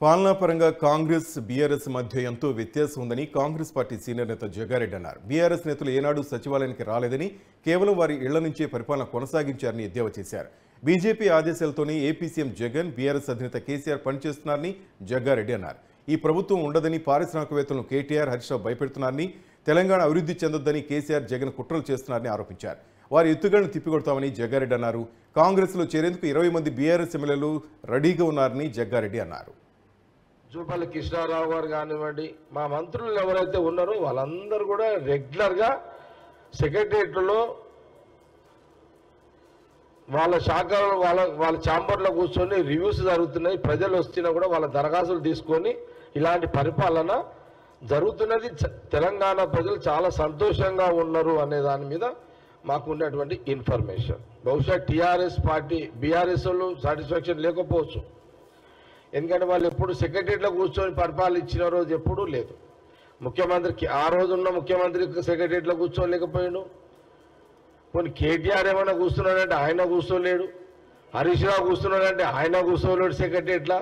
పాలనాపరంగా Congress BRS మధ్య ఎంతో వ్యత్యాసం ఉందని కాంగ్రెస్ పార్టీ సీనియర్ నేత జగ్గారెడ్డి అన్నారు. బీఆర్ఎస్ నేతలు ఏనాడు సచివాలయానికి రాలేదని, కేవలం వారి ఇళ్ల నుంచే పరిపాలన కొనసాగించారని ఎద్దేవా చేశారు. బీజేపీ ఆదేశాలతోనే ఏపీ సీఎం జగన్, బీఆర్ఎస్ అధినేత కేసీఆర్ పనిచేస్తున్నారని జగ్గారెడ్డి అన్నారు. ఈ ప్రభుత్వం ఉండదని పారిశ్రామికవేత్తలను కేటీఆర్, హరీష్ రావు భయపెడుతున్నారని, తెలంగాణ అభివృద్ధి చెందొద్దని కేసీఆర్, జగన్ కుట్రలు చేస్తున్నారని ఆరోపించారు. వారి ఎత్తుగడను తిప్పికొడతామని జగ్గారెడ్డి అన్నారు. కాంగ్రెస్లో చేరేందుకు 20 మంది బీఆర్ఎస్ ఎమ్మెల్యేలు రెడీగా ఉన్నారని జగ్గారెడ్డి అన్నారు. జూపల్లి కృష్ణారావు గారు కానివ్వండి, మా మంత్రులు ఎవరైతే ఉన్నారో వాళ్ళందరూ కూడా రెగ్యులర్గా సెక్రటరియట్లో వాళ్ళ శాఖలో వాళ్ళ ఛాంబర్లో కూర్చొని రివ్యూస్ జరుగుతున్నాయి. ప్రజలు వస్తున్నా కూడా వాళ్ళ దరఖాస్తులు తీసుకొని ఇలాంటి పరిపాలన జరుగుతున్నది. తెలంగాణ ప్రజలు చాలా సంతోషంగా ఉన్నారు అనే దాని మీద మాకు ఉన్నటువంటి ఇన్ఫర్మేషన్. బహుశా టీఆర్ఎస్ పార్టీ బీఆర్ఎస్ వాళ్ళు సాటిస్ఫాక్షన్ లేకపోవచ్చు, ఎందుకంటే వాళ్ళు ఎప్పుడు సెక్రటరీలో కూర్చొని పరిపాలించిన రోజు ఎప్పుడూ లేదు. ముఖ్యమంత్రికి ఆ రోజు ఉన్న ముఖ్యమంత్రికి సెక్రటరీలో కూర్చోలేకపోయాడు. కొన్ని కేటీఆర్ ఏమైనా కూర్చున్నాడంటే ఆయన కూర్చోలేడు, హరీష్ రావు కూర్చున్నాడంటే ఆయన కూర్చోలేడు సెక్రటరీలో.